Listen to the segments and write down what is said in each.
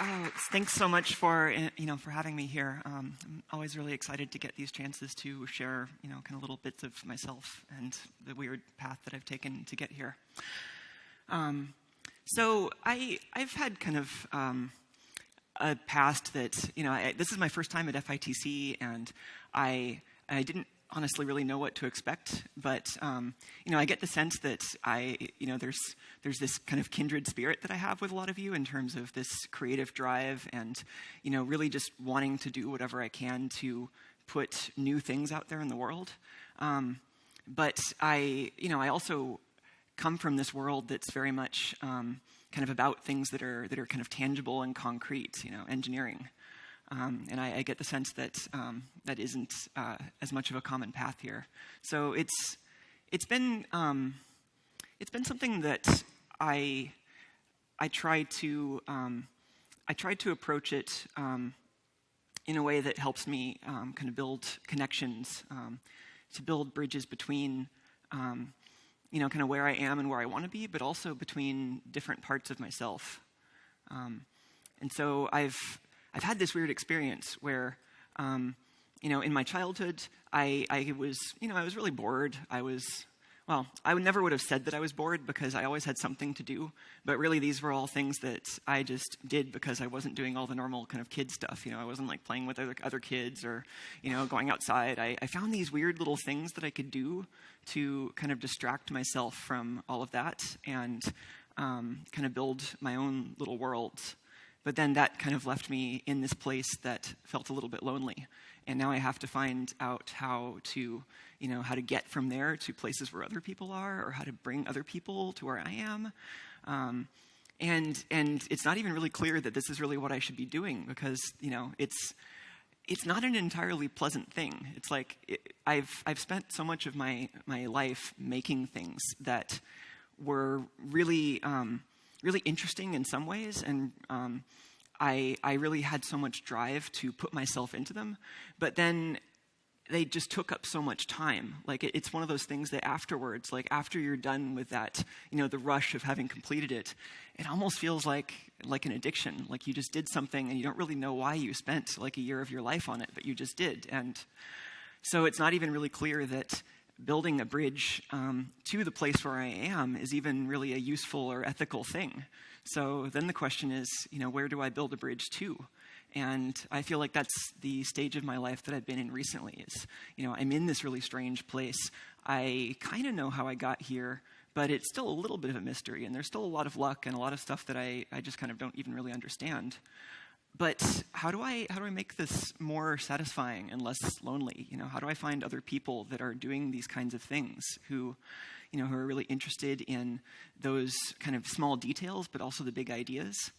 Oh, thanks so much for for having me here. I'm always really excited to get these chances to share kind of little bits of myself and the weird path that I've taken to get here. So I've had kind of a past that this is my first time at FITC, and I didn't honestly really know what to expect, but I get the sense that there's this kind of kindred spirit that I have with a lot of you in terms of this creative drive and really just wanting to do whatever I can to put new things out there in the world. But I also come from this world that's very much kind of about things that are kind of tangible and concrete, engineering. And I get the sense that that isn't as much of a common path here. So it's been something that I try to approach it in a way that helps me kind of build connections, to build bridges between kind of where I am and where I want to be, but also between different parts of myself. And so I've had this weird experience where, in my childhood, I was really bored. I never would have said that I was bored because I always had something to do, but really these were all things that I just did because I wasn't doing all the normal kind of kid stuff. I wasn't like playing with other kids or, going outside. I found these weird little things that I could do to kind of distract myself from all of that and kind of build my own little worlds. But then that kind of left me in this place that felt a little bit lonely. And now I have to find out how to get from there to places where other people are, or how to bring other people to where I am. And it's not even really clear that this is really what I should be doing because, it's not an entirely pleasant thing. It's like I've spent so much of my life making things that were really really interesting in some ways, and I really had so much drive to put myself into them, but then they just took up so much time. Like it's one of those things that afterwards, like after you're done with that, the rush of having completed it, it almost feels like an addiction. Like you just did something and you don't really know why you spent like a year of your life on it, but you just did. And so it's not even really clear that building a bridge to the place where I am is even really a useful or ethical thing. So then the question is, where do I build a bridge to? And I feel like that's the stage of my life that I've been in recently is, I'm in this really strange place. I kind of know how I got here, but it's still a little bit of a mystery, and there's still a lot of luck and a lot of stuff that I just kind of don't even really understand. But how do I make this more satisfying and less lonely? How do I find other people that are doing these kinds of things who are really interested in those kind of small details, but also the big ideas?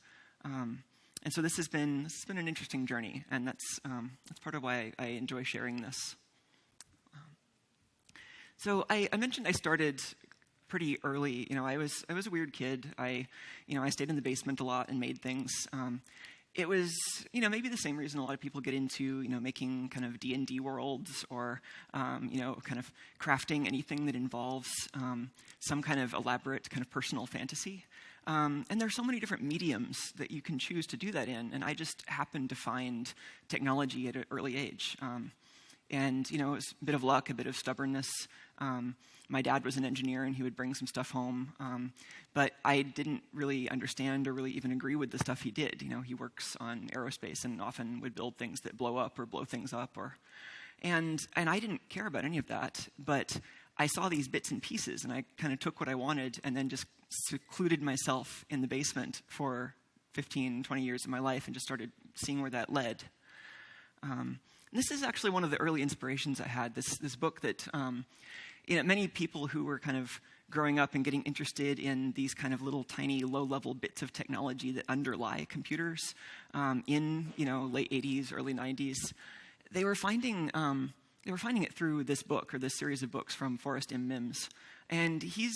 And so this has been an interesting journey, and that's part of why I enjoy sharing this. So I mentioned I started pretty early. I was a weird kid. I stayed in the basement a lot and made things. It was, maybe the same reason a lot of people get into, making kind of D&D worlds or, kind of crafting anything that involves some kind of elaborate kind of personal fantasy. And there's so many different mediums that you can choose to do that in, and I just happened to find technology at an early age. And, it was a bit of luck, a bit of stubbornness. My dad was an engineer, and he would bring some stuff home. But I didn't really understand or really even agree with the stuff he did. He works on aerospace and often would build things that blow up or blow things up. And I didn't care about any of that. But I saw these bits and pieces, and I kind of took what I wanted and then just secluded myself in the basement for 15, 20 years of my life and just started seeing where that led. This is actually one of the early inspirations I had, this book that many people who were kind of growing up and getting interested in these kind of little tiny low-level bits of technology that underlie computers in late 80s, early 90s, they were finding it through this book or this series of books from Forrest M. Mims. And he's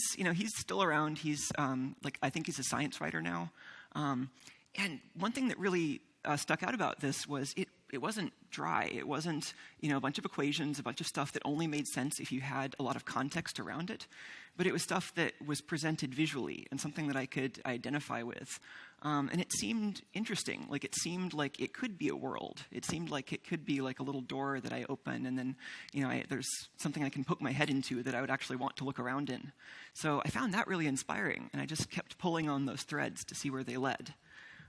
still around. He's I think he's a science writer now. And one thing that really stuck out about this was it dry. It wasn't, a bunch of equations, a bunch of stuff that only made sense if you had a lot of context around it. But it was stuff that was presented visually and something that I could identify with. And it seemed interesting. Like, it seemed like it could be a world. It seemed like it could be like a little door that I open, and then, there's something I can poke my head into that I would actually want to look around in. So I found that really inspiring, and I just kept pulling on those threads to see where they led.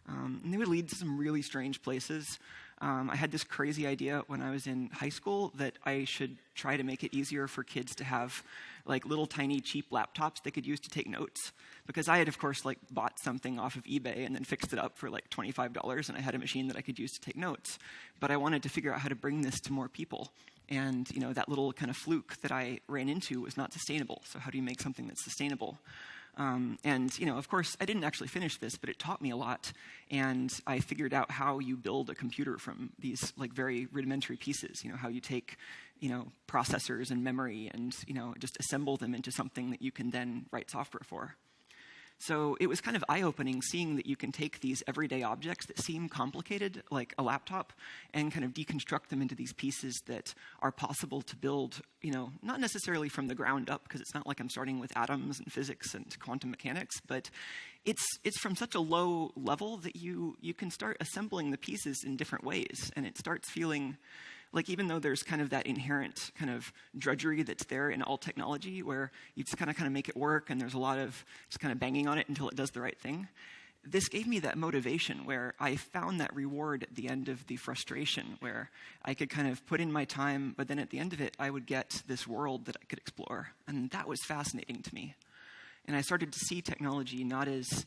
And they would lead to some really strange places. I had this crazy idea when I was in high school that I should try to make it easier for kids to have like little tiny cheap laptops they could use to take notes. Because I had, of course, like bought something off of eBay and then fixed it up for like $25, and I had a machine that I could use to take notes. But I wanted to figure out how to bring this to more people. And, that little kind of fluke that I ran into was not sustainable. So how do you make something that's sustainable? Of course, I didn't actually finish this, but it taught me a lot. And I figured out how you build a computer from these like very rudimentary pieces, how you take, processors and memory and, just assemble them into something that you can then write software for. So it was kind of eye-opening seeing that you can take these everyday objects that seem complicated, like a laptop, and kind of deconstruct them into these pieces that are possible to build, not necessarily from the ground up, because it's not like I'm starting with atoms and physics and quantum mechanics, but it's from such a low level that you can start assembling the pieces in different ways, and it starts feeling like, even though there's kind of that inherent kind of drudgery that's there in all technology where you just kind of make it work and there's a lot of just kind of banging on it until it does the right thing, this gave me that motivation where I found that reward at the end of the frustration, where I could kind of put in my time, but then at the end of it, I would get this world that I could explore. And that was fascinating to me. And I started to see technology not as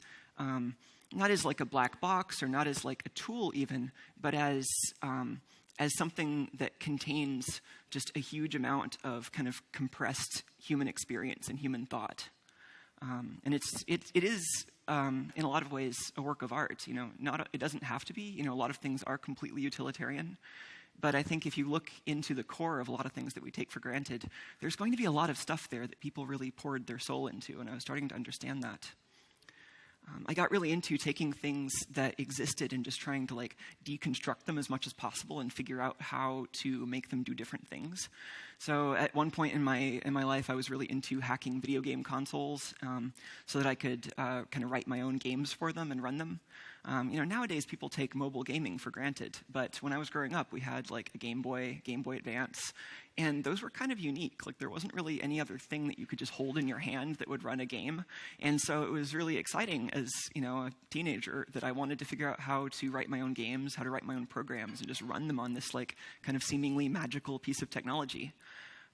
like a black box or not as like a tool even, but as something that contains just a huge amount of kind of compressed human experience and human thought. And it is, in a lot of ways, a work of art. It doesn't have to be. A lot of things are completely utilitarian. But I think if you look into the core of a lot of things that we take for granted, there's going to be a lot of stuff there that people really poured their soul into, and I was starting to understand that. I got really into taking things that existed and just trying to like deconstruct them as much as possible and figure out how to make them do different things. So at one point in my life, I was really into hacking video game consoles so that I could kind of write my own games for them and run them. Nowadays people take mobile gaming for granted, but when I was growing up, we had like a Game Boy Advance, and those were kind of unique. Like, there wasn't really any other thing that you could just hold in your hand that would run a game. And so it was really exciting as, a teenager that I wanted to figure out how to write my own games, how to write my own programs, and just run them on this like kind of seemingly magical piece of technology.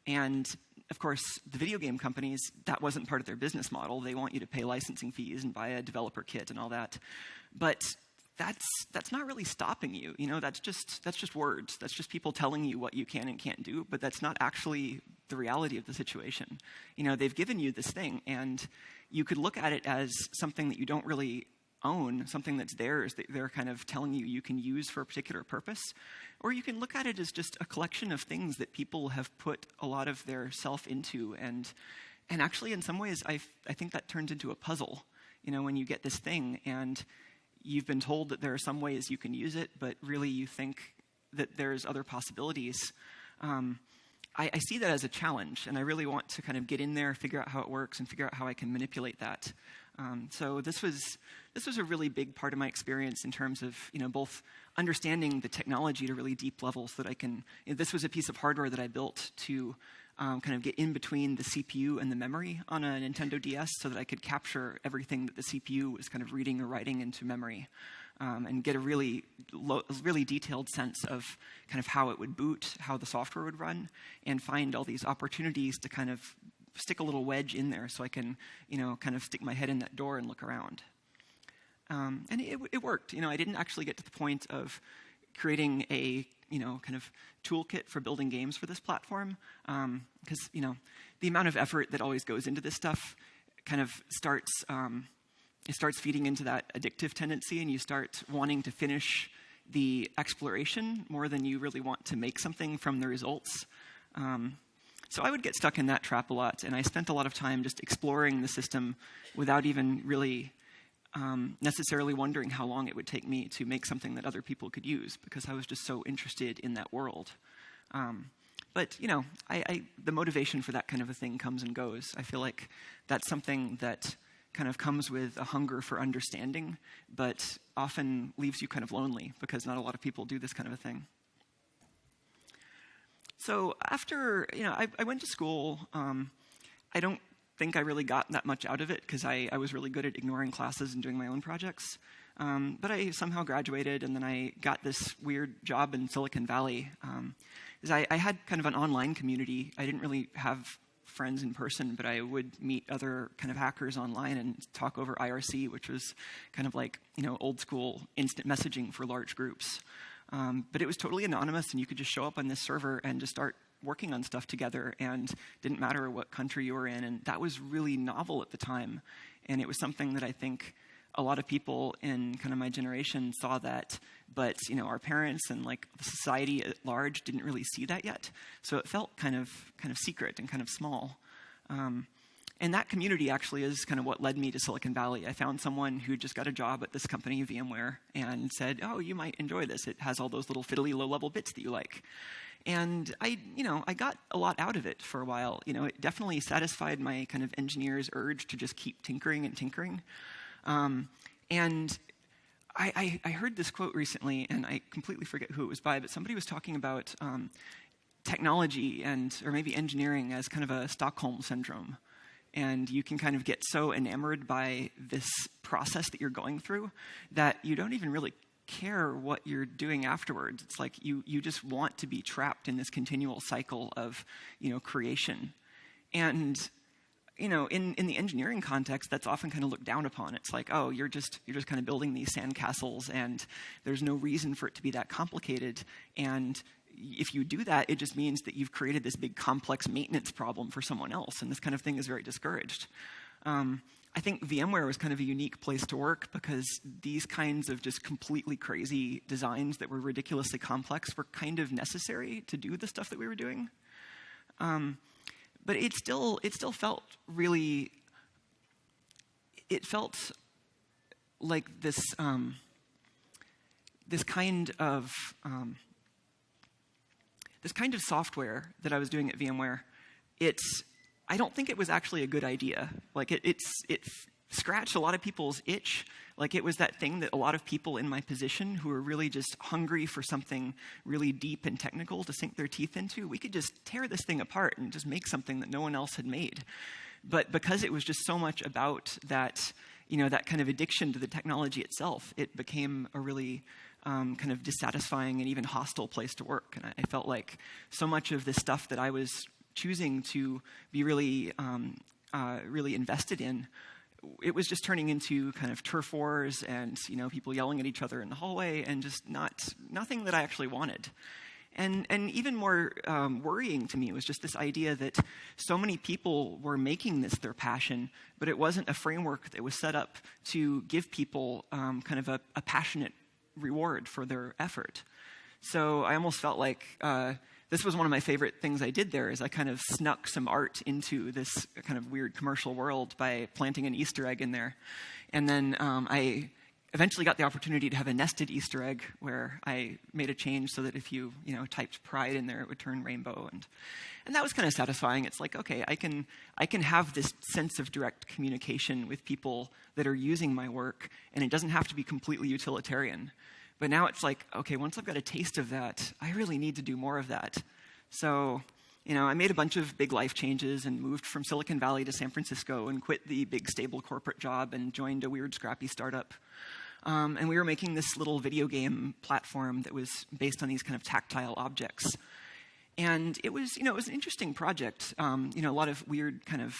And of course, the video game companies, that wasn't part of their business model. They want you to pay licensing fees and buy a developer kit and all that. But that's not really stopping you. That's just words. That's just people telling you what you can and can't do, but that's not actually the reality of the situation. They've given you this thing, and you could look at it as something that you don't really own, something that's theirs, that they're kind of telling you can use for a particular purpose. Or you can look at it as just a collection of things that people have put a lot of their self into, and actually in some ways I think that turns into a puzzle. When you get this thing and you've been told that there are some ways you can use it, but really you think that there's other possibilities. I see that as a challenge, and I really want to kind of get in there, figure out how it works, and figure out how I can manipulate that. So this was a really big part of my experience in terms of both understanding the technology at a really deep level, so that I can. This was a piece of hardware that I built to kind of get in between the CPU and the memory on a Nintendo DS, so that I could capture everything that the CPU was kind of reading or writing into memory, and get a really detailed sense of kind of how it would boot, how the software would run, and find all these opportunities to kind of stick a little wedge in there so I can, kind of stick my head in that door and look around. And it worked. I didn't actually get to the point of creating a kind of toolkit for building games for this platform, because the amount of effort that always goes into this stuff kind of starts feeding into that addictive tendency, and you start wanting to finish the exploration more than you really want to make something from the results. So I would get stuck in that trap a lot, and I spent a lot of time just exploring the system without even really necessarily wondering how long it would take me to make something that other people could use, because I was just so interested in that world. But, you know, the motivation for that kind of a thing comes and goes. I feel like that's something that kind of comes with a hunger for understanding, but often leaves you kind of lonely, because not a lot of people do this kind of a thing. So after, you know, I went to school. I don't think I really got that much out of it, because I was really good at ignoring classes and doing my own projects. But I somehow graduated, and then I got this weird job in Silicon Valley. I had kind of an online community. I didn't really have friends in person, but I would meet other kind of hackers online and talk over IRC, which was kind of like, you know, old school instant messaging for large groups. But it was totally anonymous, and you could just show up on this server and just start working on stuff together, and didn't matter what country you were in. And that was really novel at the time. And it was something that I think a lot of people in kind of my generation saw that, but, you know, our parents and like the society at large didn't really see that yet. So it felt kind of secret and kind of small. And that community actually is kind of what led me to Silicon Valley. I found someone who just got a job at this company, VMware, and said, oh, you might enjoy this. It has all those little fiddly low-level bits that you like. And I got a lot out of it for a while. You know, it definitely satisfied my kind of engineer's urge to just keep tinkering and tinkering. And I heard this quote recently, and I completely forget who it was by, but somebody was talking about technology or maybe engineering as kind of a Stockholm syndrome. And you can kind of get so enamored by this process that you're going through that you don't even really care what you're doing afterwards. It's like you just want to be trapped in this continual cycle of, you know, creation. And, you know, in the engineering context, that's often kind of looked down upon. It's like, oh, you're just kind of building these sandcastles, and there's no reason for it to be that complicated. And if you do that, it just means that you've created this big complex maintenance problem for someone else, and this kind of thing is very discouraged. I think VMware was kind of a unique place to work, because these kinds of just completely crazy designs that were ridiculously complex were kind of necessary to do the stuff that we were doing. But it still felt really, it felt like this kind of software that I was doing at VMware. I don't think it was actually a good idea. Like it scratched a lot of people's itch. Like it was that thing that a lot of people in my position who were really just hungry for something really deep and technical to sink their teeth into, we could just tear this thing apart and just make something that no one else had made. But because it was just so much about that, you know, that kind of addiction to the technology itself, it became a really kind of dissatisfying and even hostile place to work. And I felt like so much of this stuff that I was choosing to be really invested in, it was just turning into kind of turf wars and, you know, people yelling at each other in the hallway, and just nothing that I actually wanted. And even more worrying to me was just this idea that so many people were making this their passion, but it wasn't a framework that was set up to give people kind of a passionate reward for their effort. So I almost felt like this was one of my favorite things I did there, is I kind of snuck some art into this kind of weird commercial world by planting an Easter egg in there. And then I eventually got the opportunity to have a nested Easter egg where I made a change so that if you typed pride in there, it would turn rainbow. And that was kind of satisfying. It's like, okay, I can have this sense of direct communication with people that are using my work, and it doesn't have to be completely utilitarian. But now it's like, okay, once I've got a taste of that, I really need to do more of that. So, I made a bunch of big life changes and moved from Silicon Valley to San Francisco and quit the big stable corporate job and joined a weird scrappy startup. And we were making this little video game platform that was based on these kind of tactile objects. And it was an interesting project. A lot of weird kind of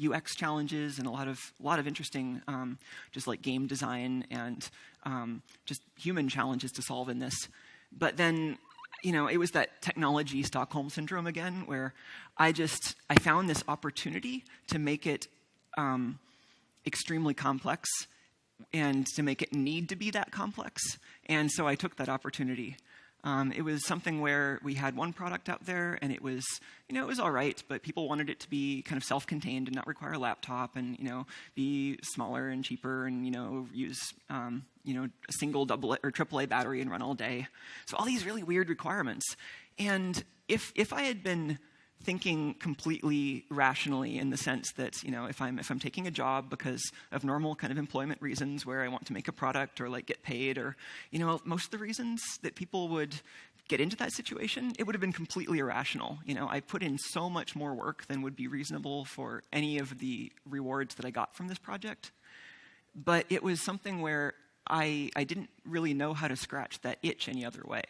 UX challenges and a lot of interesting just like game design and just human challenges to solve in this. But then, it was that technology Stockholm syndrome again, where I found this opportunity to make it extremely complex and to make it need to be that complex. And so I took that opportunity. It was something where we had one product out there, and it was, it was all right, but people wanted it to be kind of self-contained and not require a laptop, and be smaller and cheaper, and use a single, double, or triple A battery and run all day. So all these really weird requirements. And if I had been thinking completely rationally, in the sense that if I'm taking a job because of normal kind of employment reasons where I want to make a product or like get paid, or most of the reasons that people would get into that situation, it would have been completely irrational. I put in so much more work than would be reasonable for any of the rewards that I got from this project. But it was something where I didn't really know how to scratch that itch any other way.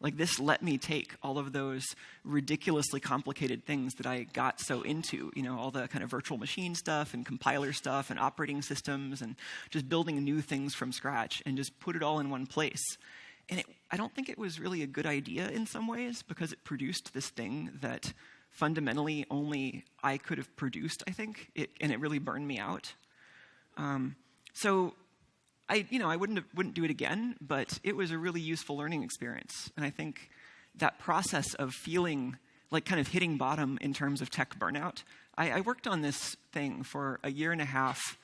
Like, this let me take all of those ridiculously complicated things that I got so into, all the kind of virtual machine stuff and compiler stuff and operating systems and just building new things from scratch, and just put it all in one place. And I don't think it was really a good idea in some ways, because it produced this thing that fundamentally only I could have produced, I think, and it really burned me out. So I wouldn't do it again, but it was a really useful learning experience. And I think that process of feeling like kind of hitting bottom in terms of tech burnout, I worked on this thing for a year and a half,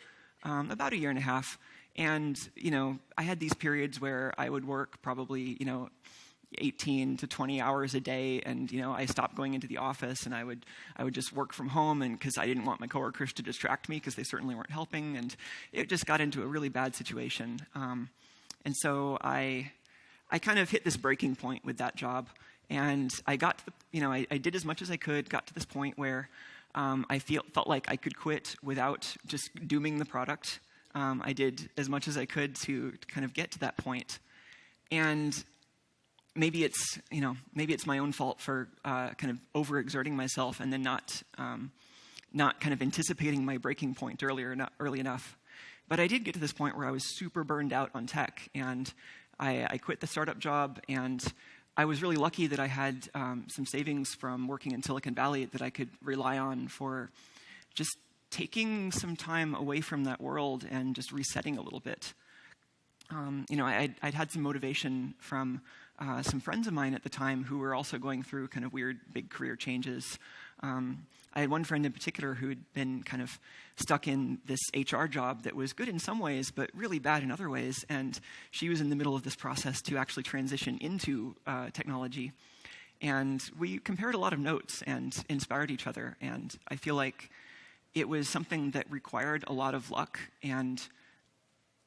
about a year and a half. And, I had these periods where I would work probably, 18 to 20 hours a day, and I stopped going into the office, and I would just work from home, and because I didn't want my coworkers to distract me, because they certainly weren't helping, and it just got into a really bad situation. And so I kind of hit this breaking point with that job, and I got to the, I did as much as I could, got to this point where I felt like I could quit without just dooming the product. I did as much as I could to kind of get to that point, and maybe it's my own fault for kind of overexerting myself and then not kind of anticipating my breaking point not early enough. But I did get to this point where I was super burned out on tech, and I quit the startup job, and I was really lucky that I had some savings from working in Silicon Valley that I could rely on for just taking some time away from that world and just resetting a little bit. I'd had some motivation from some friends of mine at the time who were also going through kind of weird, big career changes. I had one friend in particular who had been kind of stuck in this HR job that was good in some ways, but really bad in other ways. And she was in the middle of this process to actually transition into technology. And we compared a lot of notes and inspired each other. And I feel like it was something that required a lot of luck, and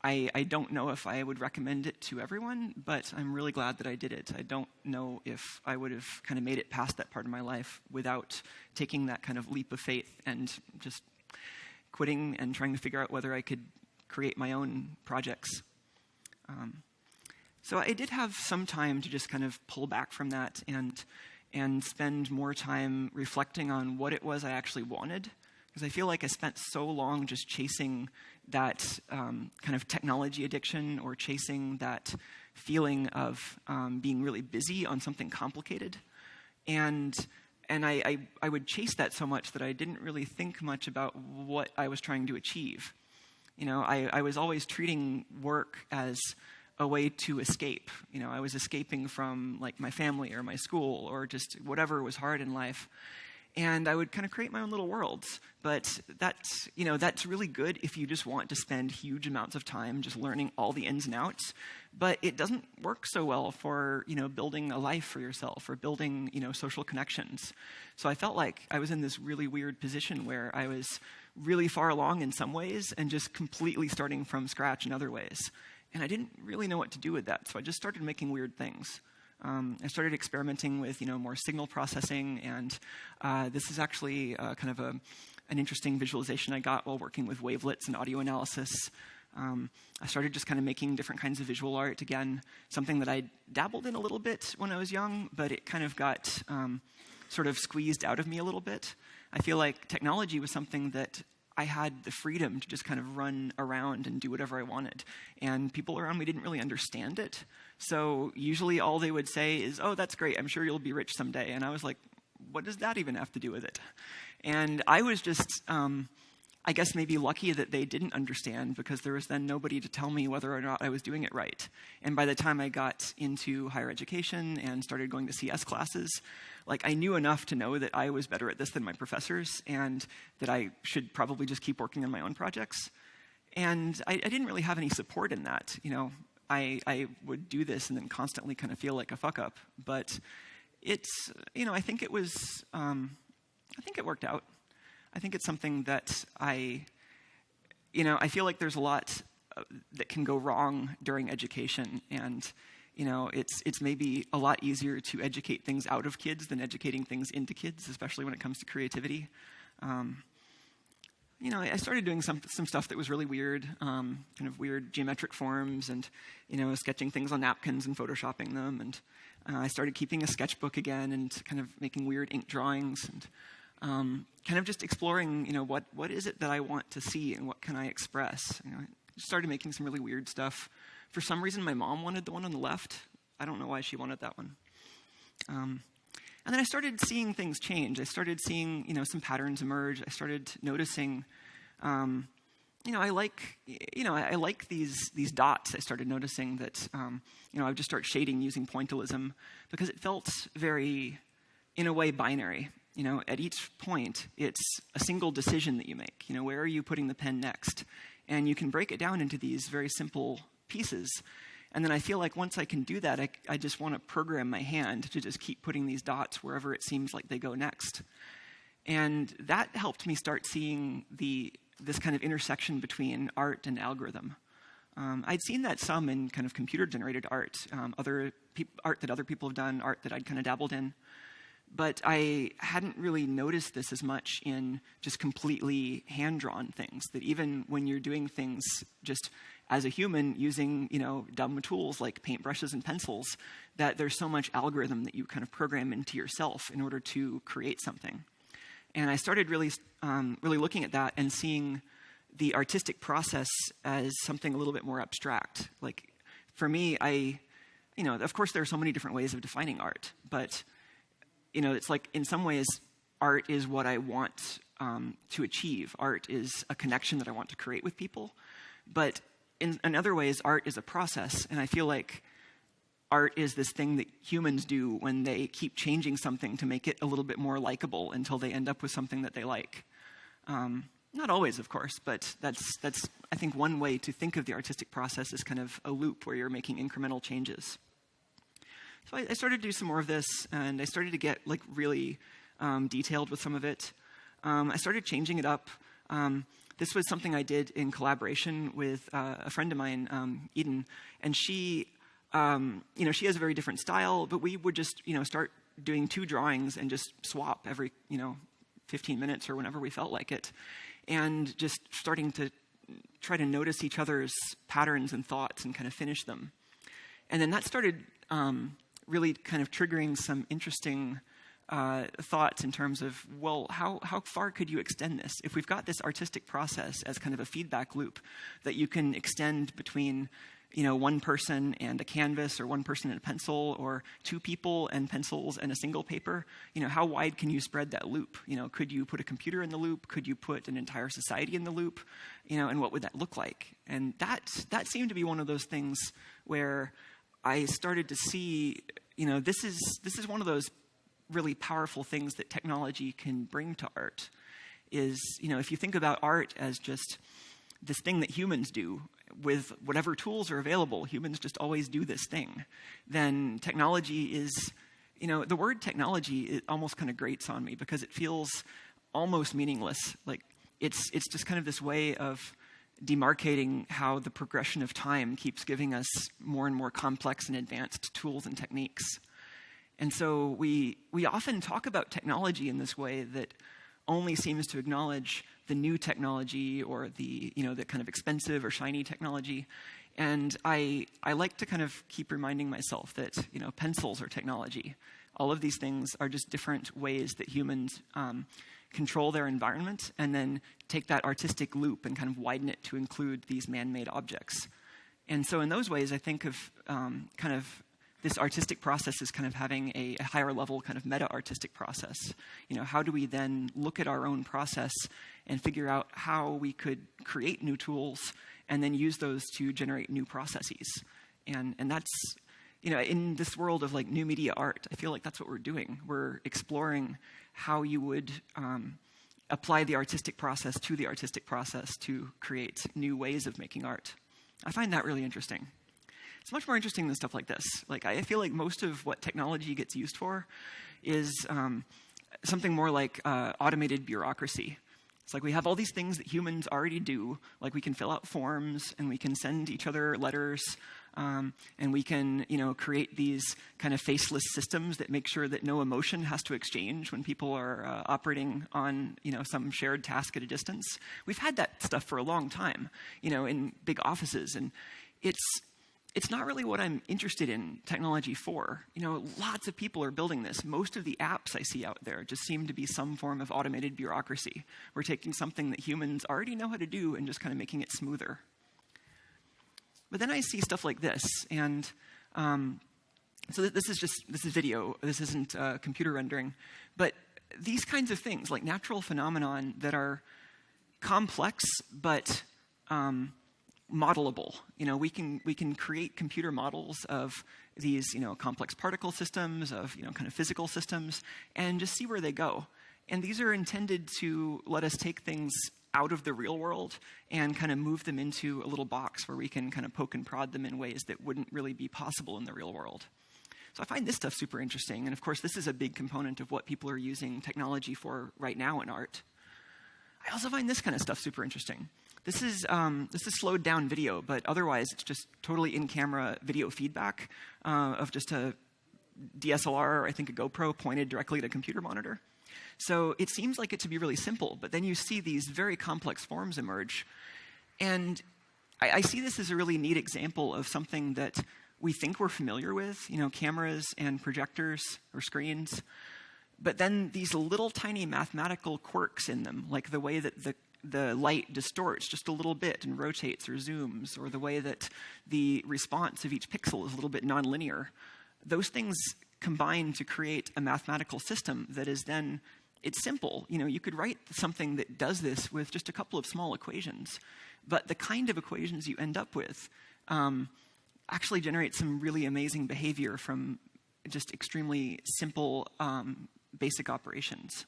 I don't know if I would recommend it to everyone, but I'm really glad that I did it. I don't know if I would have kind of made it past that part of my life without taking that kind of leap of faith and just quitting and trying to figure out whether I could create my own projects. So I did have some time to just kind of pull back from that and spend more time reflecting on what it was I actually wanted. Because I feel like I spent so long just chasing that kind of technology addiction, or chasing that feeling of being really busy on something complicated. And I would chase that so much that I didn't really think much about what I was trying to achieve. I was always treating work as a way to escape. I was escaping from like my family or my school or just whatever was hard in life. And I would kind of create my own little worlds. But that's really good if you just want to spend huge amounts of time just learning all the ins and outs. But it doesn't work so well for, building a life for yourself or building, social connections. So I felt like I was in this really weird position where I was really far along in some ways and just completely starting from scratch in other ways. And I didn't really know what to do with that. So I just started making weird things. I started experimenting with, more signal processing, and this is actually kind of an interesting visualization I got while working with wavelets and audio analysis. I started just kind of making different kinds of visual art, again, something that I dabbled in a little bit when I was young, but it kind of got sort of squeezed out of me a little bit. I feel like technology was something that I had the freedom to just kind of run around and do whatever I wanted. And people around me didn't really understand it. So usually all they would say is, "Oh, that's great. I'm sure you'll be rich someday." And I was like, what does that even have to do with it? And I was just I guess maybe lucky that they didn't understand, because there was then nobody to tell me whether or not I was doing it right. And by the time I got into higher education and started going to CS classes, like, I knew enough to know that I was better at this than my professors, and that I should probably just keep working on my own projects. And I didn't really have any support in that. I would do this and then constantly kind of feel like a fuck up. But it's, I think it worked out. I think it's something that I feel like there's a lot that can go wrong during education, and it's maybe a lot easier to educate things out of kids than educating things into kids, especially when it comes to creativity. I started doing some stuff that was really weird, kind of weird geometric forms, and sketching things on napkins and photoshopping them, and I started keeping a sketchbook again and kind of making weird ink drawings, and kind of just exploring, what is it that I want to see and what can I express. I started making some really weird stuff. For some reason, my mom wanted the one on the left. I don't know why she wanted that one. And then I started seeing things change. I started seeing, some patterns emerge. I started noticing, I like these dots. I started noticing that, I would just start shading using pointillism, because it felt very, in a way, binary. At each point, it's a single decision that you make. Where are you putting the pen next? And you can break it down into these very simple pieces. And then I feel like once I can do that, I just want to program my hand to just keep putting these dots wherever it seems like they go next. And that helped me start seeing this kind of intersection between art and algorithm. I'd seen that some in kind of computer-generated art, art that other people have done, art that I'd kind of dabbled in. But I hadn't really noticed this as much in just completely hand-drawn things, that even when you're doing things just as a human using, dumb tools like paintbrushes and pencils, that there's so much algorithm that you kind of program into yourself in order to create something. And I started really looking at that and seeing the artistic process as something a little bit more abstract. Like, for me, of course there are so many different ways of defining art, but it's like, in some ways, art is what I want to achieve. Art is a connection that I want to create with people. But in other ways, art is a process. And I feel like art is this thing that humans do when they keep changing something to make it a little bit more likable until they end up with something that they like. Not always, of course, but that's I think, one way to think of the artistic process is kind of a loop where you're making incremental changes. So I started to do some more of this, and I started to get really detailed with some of it. I started changing it up. This was something I did in collaboration with a friend of mine, Eden, and she has a very different style, but we would just, start doing 2 drawings and just swap every, 15 minutes or whenever we felt like it, and just starting to try to notice each other's patterns and thoughts and kind of finish them. And then that started really kind of triggering some interesting thoughts in terms of, well, how far could you extend this? If we've got this artistic process as kind of a feedback loop that you can extend between, one person and a canvas, or one person and a pencil, or 2 people and pencils and a single paper, how wide can you spread that loop? Could you put a computer in the loop? Could you put an entire society in the loop? And what would that look like? And that seemed to be one of those things where I started to see, this is one of those really powerful things that technology can bring to art. Is, if you think about art as just this thing that humans do with whatever tools are available, humans just always do this thing, then technology is, the word technology, it almost kind of grates on me, because it feels almost meaningless. Like, it's just kind of this way of demarcating how the progression of time keeps giving us more and more complex and advanced tools and techniques. And so we often talk about technology in this way that only seems to acknowledge the new technology, or the kind of expensive or shiny technology. And I like to kind of keep reminding myself that, pencils are technology. All of these things are just different ways that humans control their environment, and then take that artistic loop and kind of widen it to include these man-made objects. And so in those ways, I think of kind of this artistic process is kind of having a higher level kind of meta-artistic process. How do we then look at our own process and figure out how we could create new tools and then use those to generate new processes? And that's, in this world of like new media art, I feel like that's what we're doing. We're exploring how you would apply the artistic process to the artistic process to create new ways of making art. I find that really interesting. It's much more interesting than stuff like this. Like, I feel like most of what technology gets used for is something more like automated bureaucracy. It's like we have all these things that humans already do, like we can fill out forms, and we can send each other letters, and we can, create these kind of faceless systems that make sure that no emotion has to exchange when people are operating on, some shared task at a distance. We've had that stuff for a long time, in big offices, and it's not really what I'm interested in technology for. Lots of people are building this. Most of the apps I see out there just seem to be some form of automated bureaucracy. We're taking something that humans already know how to do and just kind of making it smoother. But then I see stuff like this, and so this is video. This isn't computer rendering. But these kinds of things, like natural phenomenon that are complex but modelable. We can create computer models of these, complex particle systems, of, kind of physical systems, and just see where they go. And these are intended to let us take things out of the real world and kind of move them into a little box where we can kind of poke and prod them in ways that wouldn't really be possible in the real world. So I find this stuff super interesting. And of course, this is a big component of what people are using technology for right now in art. I also find this kind of stuff super interesting. This is slowed down video, but otherwise it's just totally in-camera video feedback of just a DSLR, or I think a GoPro, pointed directly at a computer monitor. So it seems like it to be really simple, but then you see these very complex forms emerge. And I see this as a really neat example of something that we think we're familiar with, cameras and projectors or screens. But then these little tiny mathematical quirks in them, like the way that the light distorts just a little bit and rotates or zooms, or the way that the response of each pixel is a little bit nonlinear. Those things combine to create a mathematical system that is then, it's simple. You could write something that does this with just a couple of small equations, but the kind of equations you end up with actually generate some really amazing behavior from just extremely simple basic operations.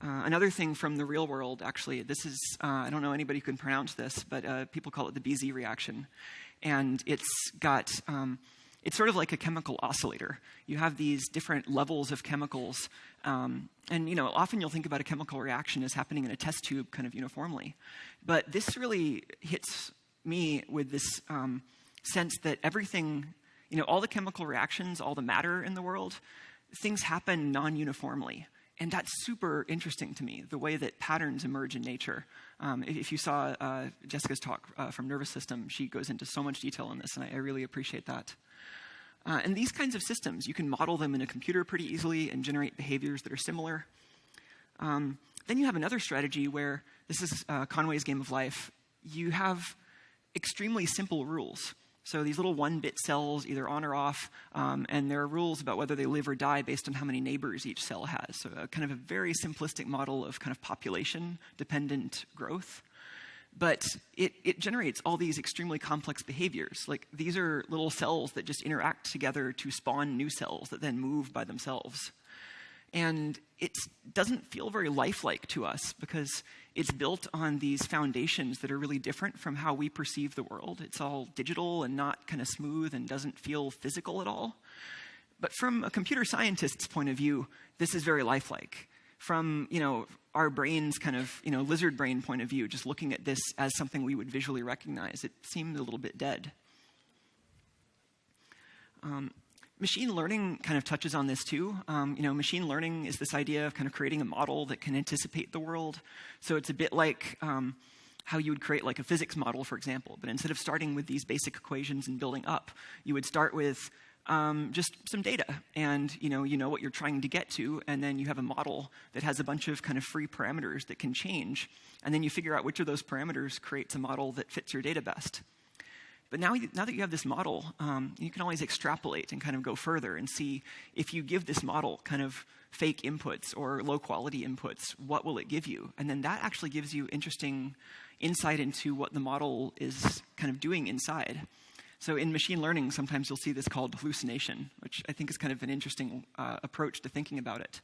Another thing from the real world, actually, this is, I don't know anybody who can pronounce this, but people call it the BZ reaction. And it's sort of like a chemical oscillator. You have these different levels of chemicals. And, often you'll think about a chemical reaction as happening in a test tube kind of uniformly. But this really hits me with this sense that everything, all the chemical reactions, all the matter in the world, things happen non-uniformly. And that's super interesting to me, the way that patterns emerge in nature. If you saw Jessica's talk from Nervous System, she goes into so much detail on this, and I really appreciate that. And these kinds of systems, you can model them in a computer pretty easily and generate behaviors that are similar. Then you have another strategy where, this is Conway's Game of Life, you have extremely simple rules. So these little 1-bit cells, either on or off, and there are rules about whether they live or die based on how many neighbors each cell has. So kind of a very simplistic model of kind of population-dependent growth. But it generates all these extremely complex behaviors. Like, these are little cells that just interact together to spawn new cells that then move by themselves. And it doesn't feel very lifelike to us because it's built on these foundations that are really different from how we perceive the world. It's all digital and not kind of smooth and doesn't feel physical at all. But from a computer scientist's point of view, this is very lifelike. From, our brain's kind of, lizard brain point of view, just looking at this as something we would visually recognize, it seemed a little bit dead. Machine learning kind of touches on this too. Machine learning is this idea of kind of creating a model that can anticipate the world. So it's a bit like how you would create like a physics model, for example. But instead of starting with these basic equations and building up, you would start with just some data. And you know what you're trying to get to, and then you have a model that has a bunch of kind of free parameters that can change. And then you figure out which of those parameters creates a model that fits your data best. But now that you have this model, you can always extrapolate and kind of go further and see if you give this model kind of fake inputs or low-quality inputs, what will it give you? And then that actually gives you interesting insight into what the model is kind of doing inside. So in machine learning, sometimes you'll see this called hallucination, which I think is kind of an interesting approach to thinking about it.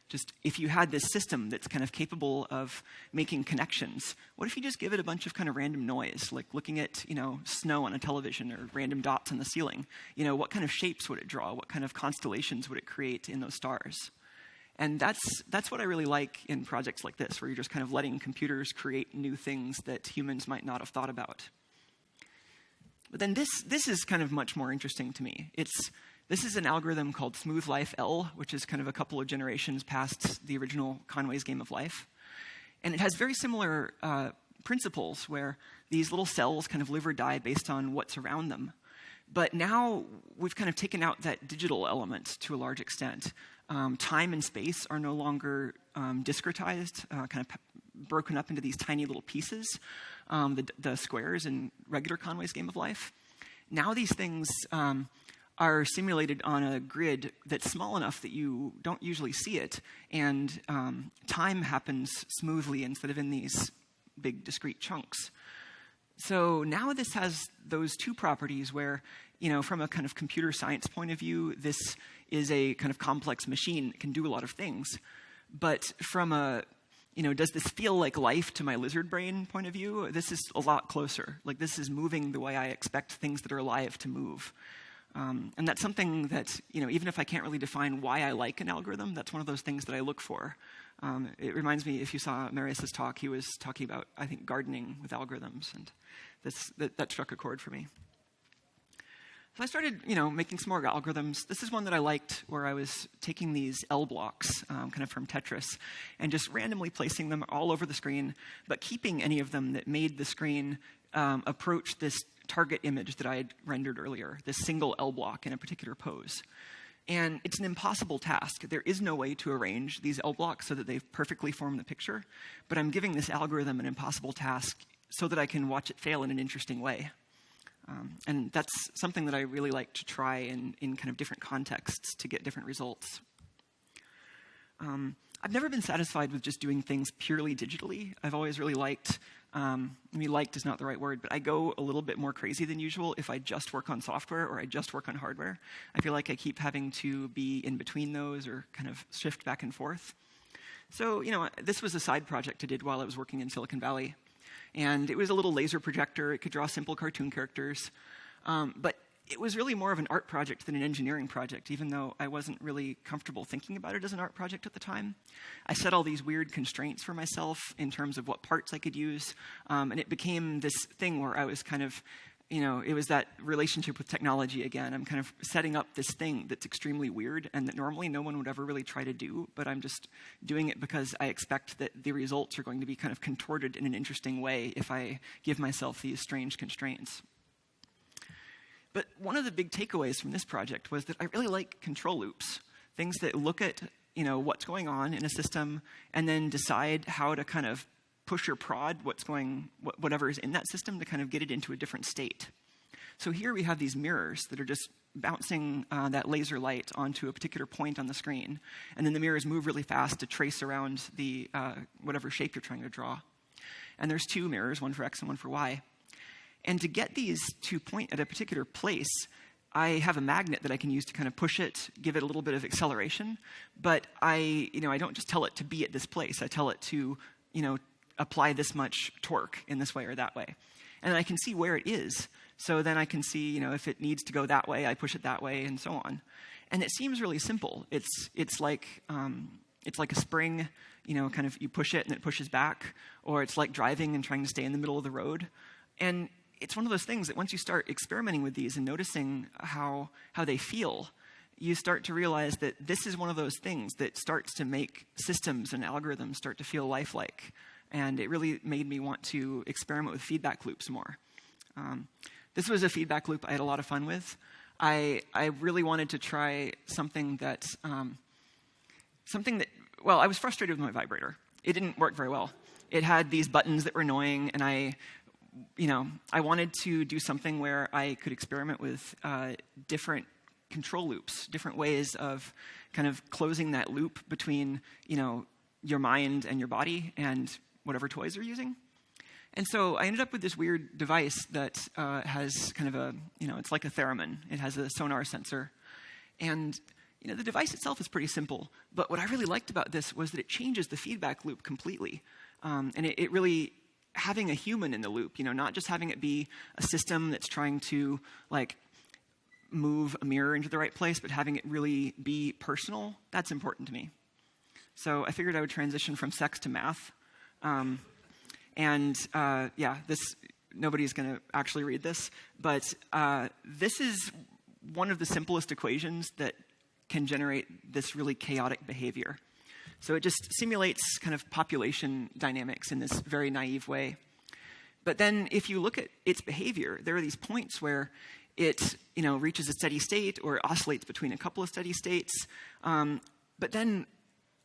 Just if you had this system that's kind of capable of making connections, what if you just give it a bunch of kind of random noise, like looking at, snow on a television or random dots on the ceiling? What kind of shapes would it draw? What kind of constellations would it create in those stars? And that's what I really like in projects like this, where you're just kind of letting computers create new things that humans might not have thought about. But then this is kind of much more interesting to me. This is an algorithm called Smooth Life L, which is kind of a couple of generations past the original Conway's Game of Life. And it has very similar principles where these little cells kind of live or die based on what's around them. But now we've kind of taken out that digital element to a large extent. Time and space are no longer discretized, kind of broken up into these tiny little pieces, the squares in regular Conway's Game of Life. Now these things are simulated on a grid that's small enough that you don't usually see it, and time happens smoothly instead of in these big discrete chunks. So now this has those two properties where, from a kind of computer science point of view, this is a kind of complex machine that can do a lot of things. But from a, does this feel like life to my lizard brain point of view? This is a lot closer. Like, this is moving the way I expect things that are alive to move. And that's something that, even if I can't really define why I like an algorithm, that's one of those things that I look for. It reminds me, if you saw Marius's talk, he was talking about, I think, gardening with algorithms, and that struck a chord for me. So I started, making some more algorithms. This is one that I liked, where I was taking these L blocks, kind of from Tetris, and just randomly placing them all over the screen, but keeping any of them that made the screen approach this target image that I had rendered earlier, this single L block in a particular pose. And it's an impossible task. There is no way to arrange these L blocks so that they perfectly form the picture, but I'm giving this algorithm an impossible task so that I can watch it fail in an interesting way. And that's something that I really like to try in kind of different contexts to get different results. I've never been satisfied with just doing things purely digitally. I've always really liked, liked is not the right word, but I go a little bit more crazy than usual if I just work on software or I just work on hardware. I feel like I keep having to be in between those or kind of shift back and forth. So, this was a side project I did while I was working in Silicon Valley. And it was a little laser projector. It could draw simple cartoon characters. But it was really more of an art project than an engineering project, even though I wasn't really comfortable thinking about it as an art project at the time. I set all these weird constraints for myself in terms of what parts I could use. And it became this thing where I was kind of, it was that relationship with technology again. I'm kind of setting up this thing that's extremely weird and that normally no one would ever really try to do, but I'm just doing it because I expect that the results are going to be kind of contorted in an interesting way if I give myself these strange constraints. But one of the big takeaways from this project was that I really like control loops, things that look at, what's going on in a system and then decide how to kind of push or prod whatever is in that system to kind of get it into a different state. So here we have these mirrors that are just bouncing that laser light onto a particular point on the screen, and then the mirrors move really fast to trace around the whatever shape you're trying to draw. And there's two mirrors, one for X and one for Y. And to get these to point at a particular place, I have a magnet that I can use to kind of push it, give it a little bit of acceleration, but I don't just tell it to be at this place. I tell it to, apply this much torque in this way or that way. And I can see where it is. So then I can see, if it needs to go that way, I push it that way, and so on. And it seems really simple. It's like a spring, kind of you push it and it pushes back, or it's like driving and trying to stay in the middle of the road. And it's one of those things that once you start experimenting with these and noticing how they feel, you start to realize that this is one of those things that starts to make systems and algorithms start to feel lifelike. And it really made me want to experiment with feedback loops more. This was a feedback loop I had a lot of fun with. I really wanted to try something that, I was frustrated with my vibrator. It didn't work very well. It had these buttons that were annoying, and I I wanted to do something where I could experiment with different control loops, different ways of kind of closing that loop between, your mind and your body and whatever toys you're using. And so I ended up with this weird device that has kind of it's like a theremin. It has a sonar sensor. And, the device itself is pretty simple. But what I really liked about this was that it changes the feedback loop completely. And it really, having a human in the loop, not just having it be a system that's trying to, move a mirror into the right place, but having it really be personal, that's important to me. So I figured I would transition from sex to math. Nobody's going to actually read this, but this is one of the simplest equations that can generate this really chaotic behavior. So it just simulates kind of population dynamics in this very naive way. But then if you look at its behavior, there are these points where it reaches a steady state or it oscillates between a couple of steady states. But then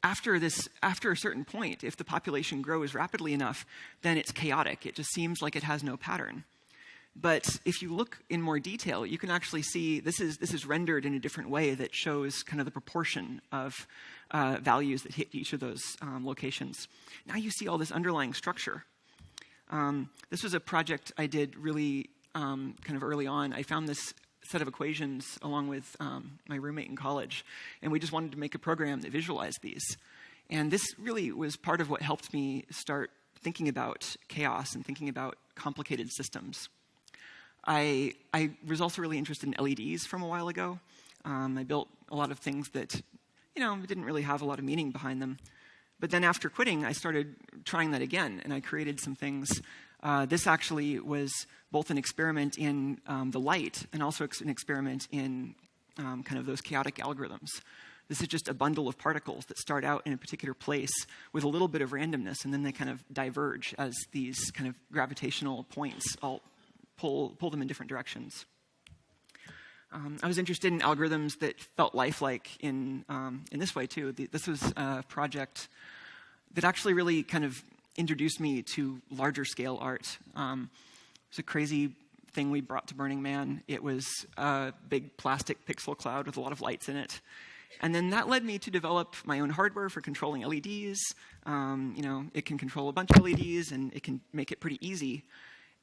after a certain point, if the population grows rapidly enough, then it's chaotic. It just seems like it has no pattern. But if you look in more detail, you can actually see this is rendered in a different way that shows kind of the proportion of values that hit each of those locations. Now you see all this underlying structure. This was a project I did really kind of early on. I found this set of equations along with my roommate in college, and we just wanted to make a program that visualized these. And this really was part of what helped me start thinking about chaos and thinking about complicated systems. I was also really interested in LEDs from a while ago. I built a lot of things that, didn't really have a lot of meaning behind them. But then after quitting, I started trying that again, and I created some things. This actually was both an experiment in the light and also an experiment in kind of those chaotic algorithms. This is just a bundle of particles that start out in a particular place with a little bit of randomness, and then they kind of diverge as these kind of gravitational points all pull them in different directions. I was interested in algorithms that felt lifelike in this way too. This was a project that actually really kind of introduced me to larger scale art. It's a crazy thing we brought to Burning Man. It was a big plastic pixel cloud with a lot of lights in it. And then that led me to develop my own hardware for controlling LEDs. It can control a bunch of LEDs, and it can make it pretty easy.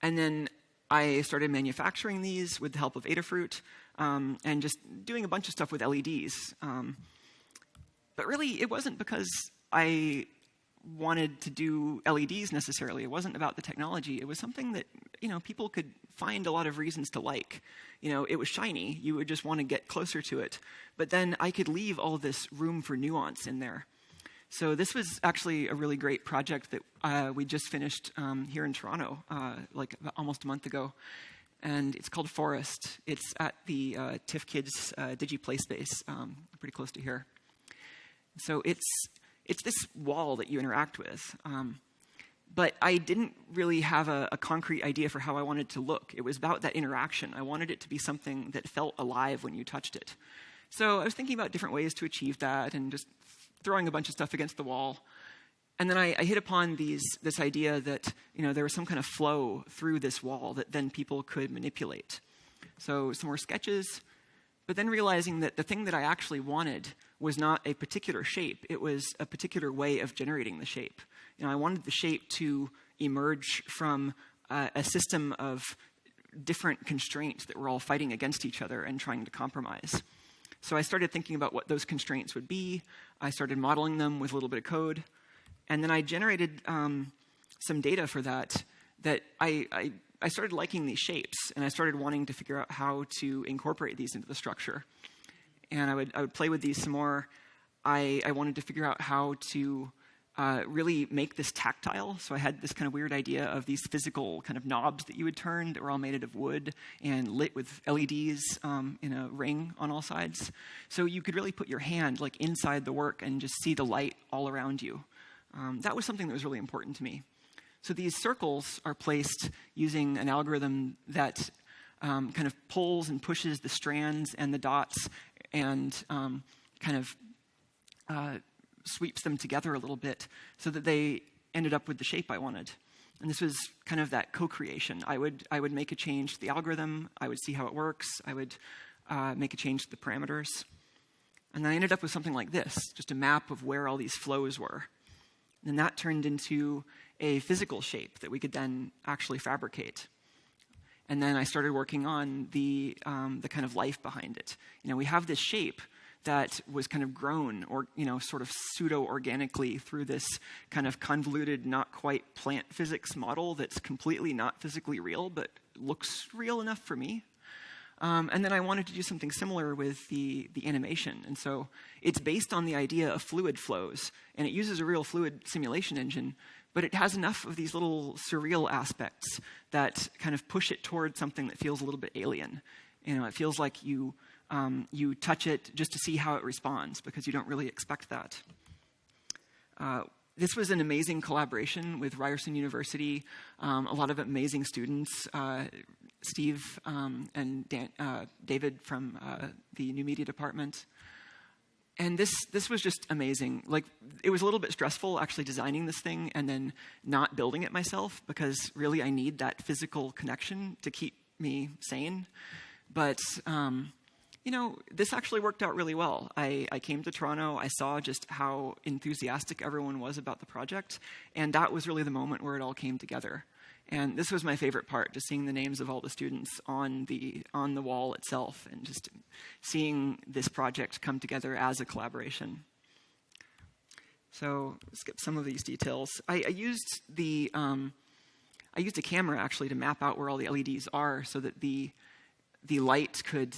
And then I started manufacturing these with the help of Adafruit, and just doing a bunch of stuff with LEDs. But really, it wasn't because I wanted to do LEDs necessarily. It wasn't about the technology. It was something that, people could find a lot of reasons to like. It was shiny. You would just want to get closer to it. But then I could leave all this room for nuance in there. So this was actually a really great project that we just finished here in Toronto, almost a month ago. And it's called Forest. It's at the TIFF Kids DigiPlay space, pretty close to here. So it's this wall that you interact with. But I didn't really have a concrete idea for how I wanted it to look. It was about that interaction. I wanted it to be something that felt alive when you touched it. So I was thinking about different ways to achieve that and just throwing a bunch of stuff against the wall. And then I hit upon this idea that there was some kind of flow through this wall that then people could manipulate. So some more sketches, but then realizing that the thing that I actually wanted was not a particular shape. It was a particular way of generating the shape. I wanted the shape to emerge from a system of different constraints that were all fighting against each other and trying to compromise. So I started thinking about what those constraints would be. I started modeling them with a little bit of code. And then I generated some data for that I started liking these shapes, and I started wanting to figure out how to incorporate these into the structure. And I would play with these some more. I wanted to figure out how to really make this tactile. So I had this kind of weird idea of these physical kind of knobs that you would turn that were all made out of wood and lit with LEDs in a ring on all sides. So you could really put your hand inside the work and just see the light all around you. That was something that was really important to me. So these circles are placed using an algorithm that kind of pulls and pushes the strands and the dots and kind of sweeps them together a little bit so that they ended up with the shape I wanted. And this was kind of that co-creation. I would make a change to the algorithm. I would see how it works. I would make a change to the parameters. And then I ended up with something like this, just a map of where all these flows were. And that turned into a physical shape that we could then actually fabricate. And then I started working on the kind of life behind it. We have this shape that was kind of grown or, sort of pseudo-organically through this kind of convoluted, not quite plant physics model that's completely not physically real, but looks real enough for me. And then I wanted to do something similar with the animation. And so it's based on the idea of fluid flows, and it uses a real fluid simulation engine, but it has enough of these little surreal aspects that kind of push it towards something that feels a little bit alien. It feels like you touch it just to see how it responds, because you don't really expect that. This was an amazing collaboration with Ryerson University, a lot of amazing students, Steve and David from the New Media Department. And this was just amazing. Like, it was a little bit stressful actually designing this thing and then not building it myself, because really I need that physical connection to keep me sane. But this actually worked out really well. I came to Toronto, I saw just how enthusiastic everyone was about the project, and that was really the moment where it all came together. And this was my favorite part, just seeing the names of all the students on the wall itself, and just seeing this project come together as a collaboration. So, skip some of these details. I used a camera actually to map out where all the LEDs are, so that the light could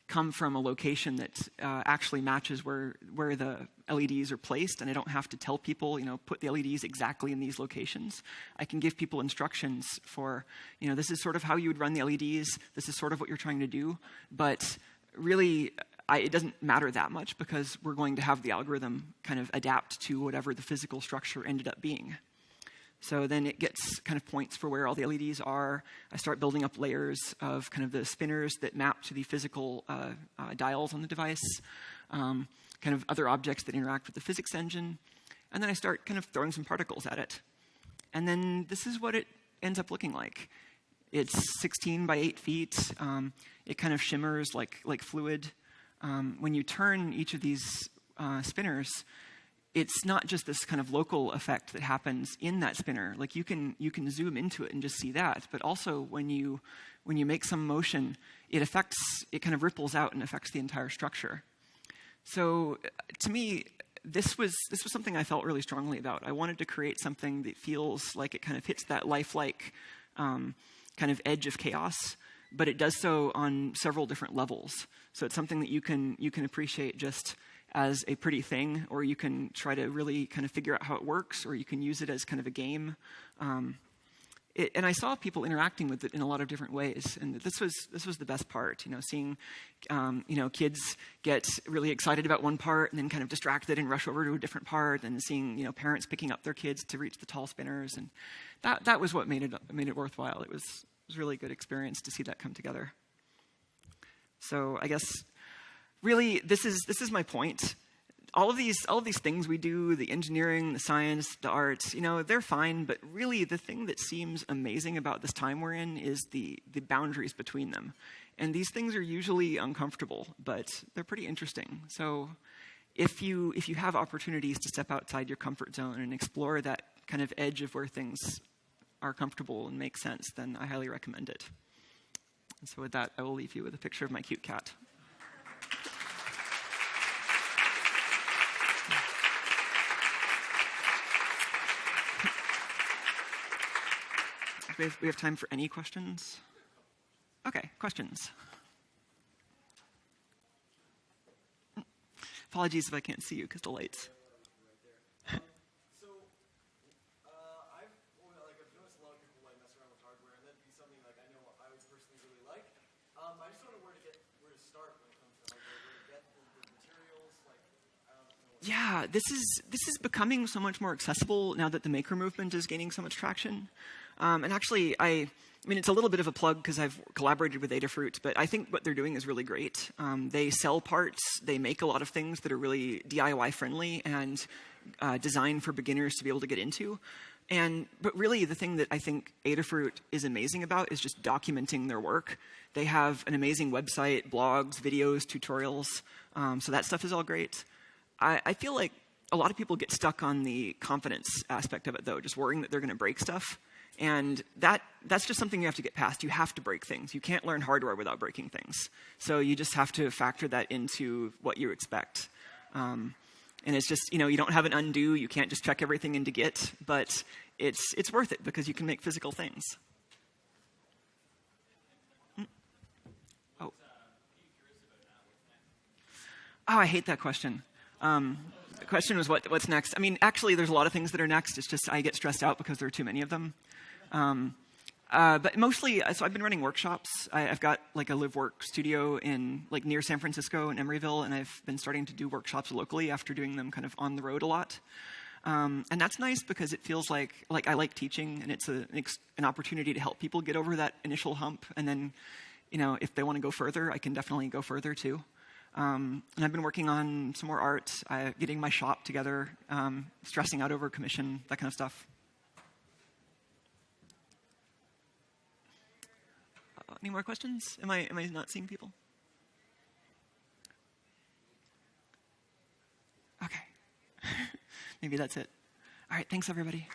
come from a location that actually matches where the LEDs are placed, and I don't have to tell people, put the LEDs exactly in these locations. I can give people instructions for, this is sort of how you would run the LEDs, this is sort of what you're trying to do, but really, it doesn't matter that much, because we're going to have the algorithm kind of adapt to whatever the physical structure ended up being. So then it gets kind of points for where all the LEDs are. I start building up layers of kind of the spinners that map to the physical dials on the device, kind of other objects that interact with the physics engine. And then I start kind of throwing some particles at it. And then this is what it ends up looking like. It's 16 by 8 feet. It kind of shimmers like fluid. When you turn each of these spinners, it's not just this kind of local effect that happens in that spinner. Like, you can zoom into it and just see that. But also when you make some motion, it kind of ripples out and affects the entire structure. So to me, this was something I felt really strongly about. I wanted to create something that feels like it kind of hits that lifelike kind of edge of chaos, but it does so on several different levels. So it's something that you can appreciate just as a pretty thing, or you can try to really kind of figure out how it works, or you can use it as kind of a game. And I saw people interacting with it in a lot of different ways, and this was the best part. Seeing kids get really excited about one part and then kind of distracted and rush over to a different part, and seeing parents picking up their kids to reach the tall spinners, and that was what made it worthwhile. It was a really good experience to see that come together. So I guess, really, this is my point. All of these things we do, the engineering, the science, the arts, they're fine, but really the thing that seems amazing about this time we're in is the boundaries between them. And these things are usually uncomfortable, but they're pretty interesting. So if you have opportunities to step outside your comfort zone and explore that kind of edge of where things are comfortable and make sense, then I highly recommend it. And so with that, I will leave you with a picture of my cute cat. We have time for any questions? Okay, questions. Apologies if I can't see you because the lights. I've noticed a lot of people mess around with hardware, and that'd be something I know I would personally really like. I just don't know where to start when it comes to hardware, where to get the materials. Yeah, this is becoming so much more accessible now that the maker movement is gaining so much traction. And actually, I mean, it's a little bit of a plug because I've collaborated with Adafruit, but I think what they're doing is really great. They sell parts, they make a lot of things that are really DIY friendly and designed for beginners to be able to get into. But really, the thing that I think Adafruit is amazing about is just documenting their work. They have an amazing website, blogs, videos, tutorials. So that stuff is all great. I feel like a lot of people get stuck on the confidence aspect of it, though, just worrying that they're going to break stuff. And that's just something you have to get past. You have to break things. You can't learn hardware without breaking things. So you just have to factor that into what you expect. And it's just, you don't have an undo. You can't just check everything into Git. But it's worth it because you can make physical things. Oh, I hate that question. The question was what's next. I mean, actually, there's a lot of things that are next. It's just I get stressed out because there are too many of them. But mostly, so I've been running workshops. I've got like a live-work studio in like near San Francisco in Emeryville, and I've been starting to do workshops locally after doing them kind of on the road a lot. And that's nice because it feels like I like teaching, and it's an opportunity to help people get over that initial hump. And then, if they want to go further, I can definitely go further too. And I've been working on some more art, getting my shop together, stressing out over commission, that kind of stuff. Any more questions? Am I not seeing people? Okay. Maybe that's it. All right, thanks everybody.